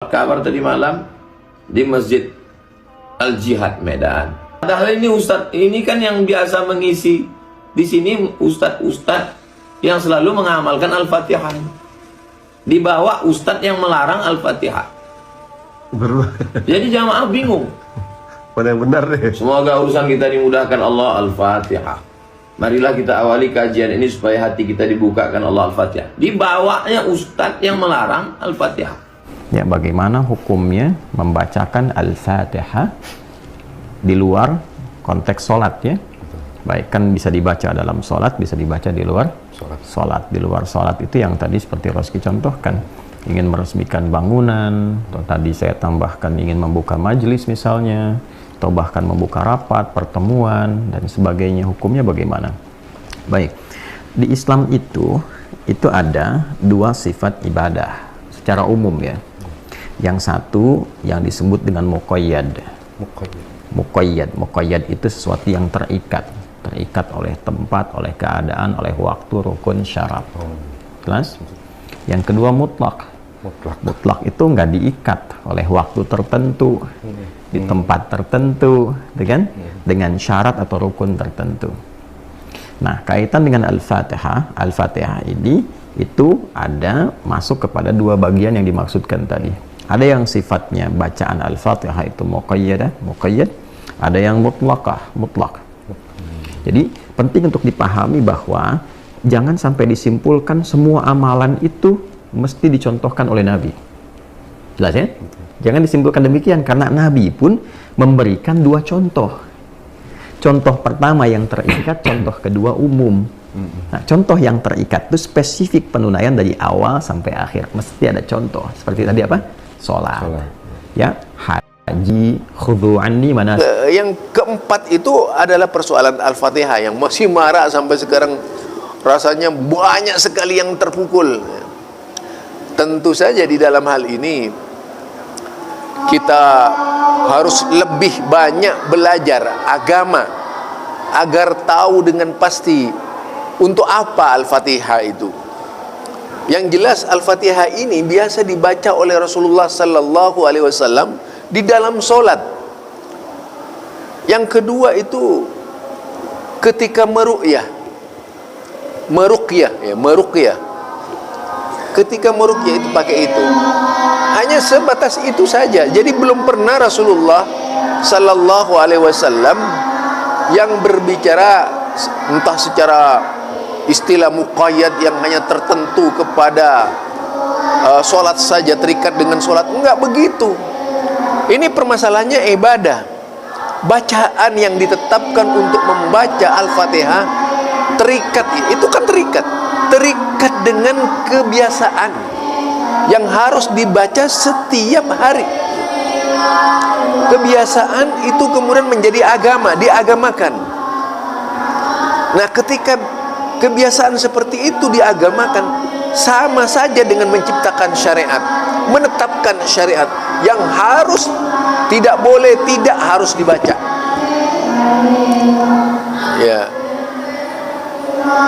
kabar tadi malam di Masjid Al-Jihad Medan. Padahal ini Ustadz, ini kan yang biasa mengisi di sini Ustadz yang selalu mengamalkan Al-Fatihah. Dibawa Ustadz yang melarang Al-Fatihah. Jadi jamaah bingung. Mana yang benar deh. Semoga urusan kita dimudahkan Allah. Al-Fatihah. Marilah kita awali kajian ini supaya hati kita dibukakan Allah. Al-Fatihah. Dibawanya Ustadz yang melarang Al-Fatihah. Ya, bagaimana hukumnya membacakan Al-Fatihah di luar konteks sholat ya? Baik, kan bisa dibaca dalam sholat, bisa dibaca di luar sholat. Di luar sholat itu yang tadi seperti Roski contohkan, ingin meresmikan bangunan, atau tadi saya tambahkan ingin membuka majelis misalnya, atau bahkan membuka rapat, pertemuan, dan sebagainya. Hukumnya bagaimana? Baik, di Islam itu ada dua sifat ibadah secara umum ya. Yang satu yang disebut dengan muqayyad. Muqayyad itu sesuatu yang terikat oleh tempat, oleh keadaan, oleh waktu, rukun, syarat. Jelas? Yang kedua mutlak. Mutlak itu nggak diikat oleh waktu tertentu, di tempat tertentu, dengan syarat atau rukun tertentu. Nah, kaitan dengan Al-Fatihah ini itu ada masuk kepada dua bagian yang dimaksudkan tadi. Ada yang sifatnya bacaan Al-Fatihah itu muqayyad, ada yang mutlak. Jadi penting untuk dipahami bahwa jangan sampai disimpulkan semua amalan itu mesti dicontohkan oleh Nabi. Jelas ya? Jangan disimpulkan demikian, karena Nabi pun memberikan dua contoh. Contoh pertama yang terikat, contoh kedua umum. Nah, contoh yang terikat itu spesifik penunaian dari awal sampai akhir. Mesti ada contoh. Seperti tadi apa? Sholat. Ya, haji, khudhu anni manasik. Yang keempat itu adalah persoalan Al-Fatihah yang masih marak sampai sekarang, rasanya banyak sekali yang terpukul. Tentu saja di dalam hal ini kita harus lebih banyak belajar agama agar tahu dengan pasti untuk apa Al-Fatihah itu. Yang jelas Al-Fatihah ini biasa dibaca oleh Rasulullah sallallahu alaihi wasallam di dalam solat. Yang kedua itu ketika meruqyah. Ketika meruqyah itu pakai itu. Hanya sebatas itu saja. Jadi belum pernah Rasulullah sallallahu alaihi wasallam yang berbicara entah secara istilah muqayyad yang hanya tertentu kepada solat saja, terikat dengan solat. Enggak begitu. Ini permasalahannya ibadah. Bacaan yang ditetapkan untuk membaca Al-Fatihah terikat, itu kan terikat dengan kebiasaan yang harus dibaca setiap hari. Kebiasaan itu kemudian menjadi agama, diagamakan. Nah, ketika kebiasaan seperti itu diagamakan, sama saja dengan menciptakan syariat, menetapkan syariat yang harus, tidak boleh, tidak harus dibaca. Ya,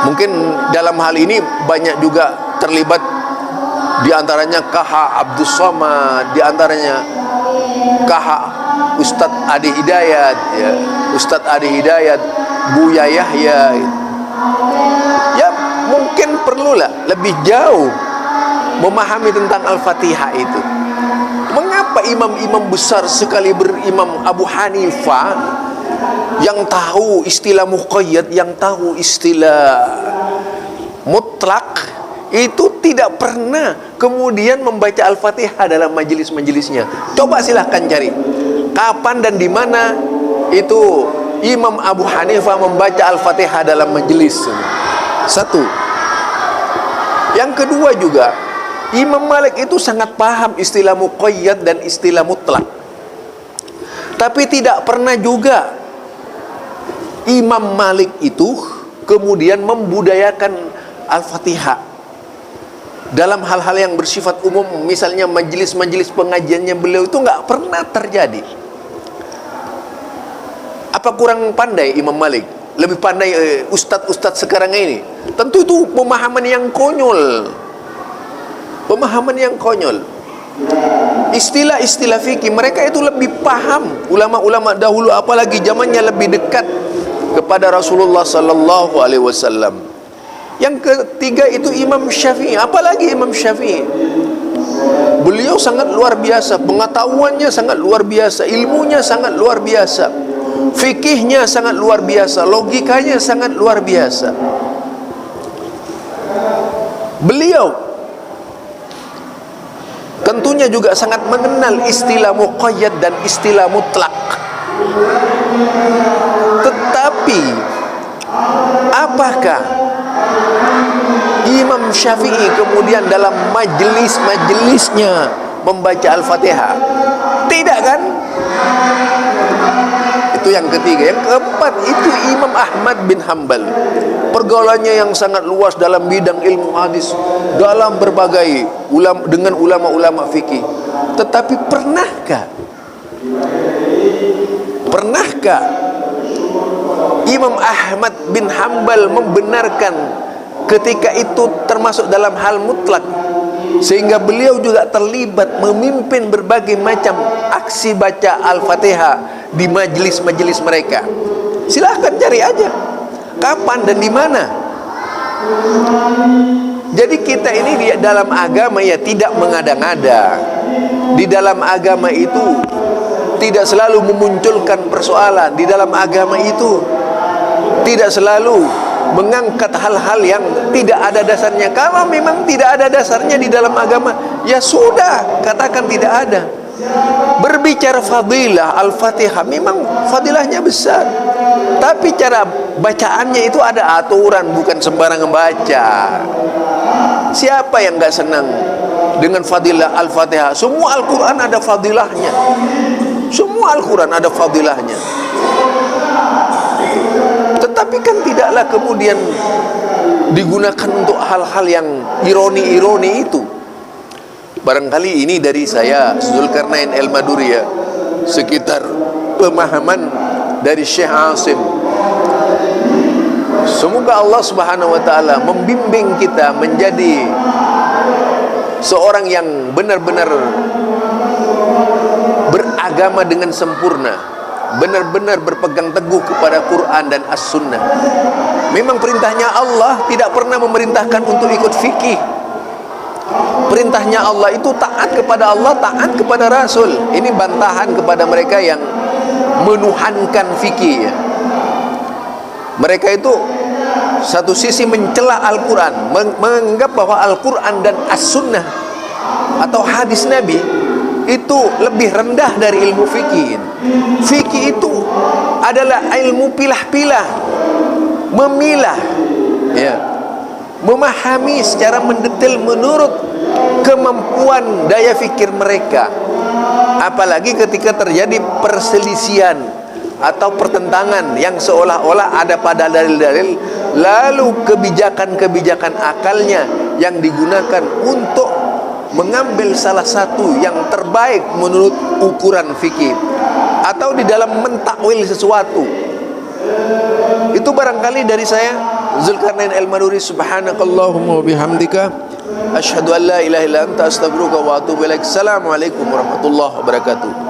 mungkin dalam hal ini banyak juga terlibat, diantaranya KH Abdus Somad, diantaranya KH Ustadz Adi Hidayat, ya, Ustadz Adi Hidayat, Buya Yahya. Ya, mungkin perlulah lebih jauh memahami tentang Al-Fatihah itu. Mengapa imam-imam besar sekali berimam Abu Hanifah yang tahu istilah muqayyad, yang tahu istilah mutlak, itu tidak pernah kemudian membaca Al-Fatihah dalam majelis-majelisnya. Coba silahkan cari kapan dan di mana itu Imam Abu Hanifah membaca Al-Fatihah dalam majelis. Satu. Yang kedua juga, Imam Malik itu sangat paham istilah muqayyad dan istilah mutlak. Tapi tidak pernah juga Imam Malik itu kemudian membudayakan Al-Fatihah dalam hal-hal yang bersifat umum. Misalnya majelis-majelis pengajiannya beliau itu nggak pernah terjadi. Apa kurang pandai Imam Malik? Lebih pandai ustadz-ustadz sekarang ini? Tentu itu pemahaman yang konyol. Pemahaman yang konyol. Istilah-istilah fikih mereka itu lebih paham. Ulama-ulama dahulu, apalagi zamannya lebih dekat kepada Rasulullah sallallahu alaihi wasallam. Yang ketiga itu Imam Syafi'i. Apalagi Imam Syafi'i, beliau sangat luar biasa, pengetahuannya sangat luar biasa, ilmunya sangat luar biasa, fikihnya sangat luar biasa, logikanya sangat luar biasa. Beliau tentunya juga sangat mengenal istilah muqayyad dan istilah mutlak. Tetapi apakah Imam Syafi'i kemudian dalam majelis-majelisnya membaca Al-Fatihah? Tidak kan? Itu yang ketiga. Yang keempat itu Imam Ahmad bin Hanbal. Pergaulannya yang sangat luas dalam bidang ilmu hadis, dalam berbagai dengan ulama-ulama fikih. Tetapi pernahkah Imam Ahmad bin Hanbal membenarkan ketika itu termasuk dalam hal mutlak, sehingga beliau juga terlibat memimpin berbagai macam aksi baca Al-Fatihah di majelis-majelis mereka? Silahkan cari aja kapan dan di mana. Jadi kita ini di dalam agama ya tidak mengada-ngada. Di dalam agama itu tidak selalu memunculkan persoalan. Di dalam agama itu tidak selalu mengangkat hal-hal yang tidak ada dasarnya. Kalau memang tidak ada dasarnya di dalam agama, ya sudah, katakan tidak ada. Berbicara fadilah Al-Fatihah, memang fadilahnya besar, tapi cara bacaannya itu ada aturan, bukan sembarangan baca. Siapa yang gak senang dengan fadilah Al-Fatihah? Semua Al-Quran ada fadilahnya. Semua Al-Quran ada fadilahnya. Tetapi kan tidaklah kemudian digunakan untuk hal-hal yang ironi-ironi itu. Barangkali ini dari saya, Zulkarnain Al-Maduri, ya, sekitar pemahaman dari Syekh Asim. Semoga Allah Subhanahu wa taala membimbing kita menjadi seorang yang benar-benar beragama dengan sempurna, benar-benar berpegang teguh kepada Quran dan As-Sunnah. Memang perintahnya Allah tidak pernah memerintahkan untuk ikut fikih. Perintahnya Allah itu taat kepada Allah, taat kepada Rasul. Ini bantahan kepada mereka yang menuhankan fikih, ya. Mereka itu satu sisi mencela Al-Quran, menganggap bahwa Al-Quran dan As-Sunnah atau hadis Nabi itu lebih rendah dari ilmu fikih. Fikih itu adalah ilmu pilah-pilah, memilah, ya, memahami secara mendetail menurut kemampuan daya fikir mereka. Apalagi ketika terjadi perselisihan atau pertentangan yang seolah-olah ada pada dalil-dalil, lalu kebijakan-kebijakan akalnya yang digunakan untuk mengambil salah satu yang terbaik menurut ukuran fikih, atau di dalam mentakwil sesuatu. Itu barangkali dari saya, Zulkarnain Al-Maduri. Subhanakallahumma wa bihamdika, asyhadu an la ilaha illa anta, astaghfiruka wa atubu ilaik. Assalamualaikum warahmatullahi wabarakatuh.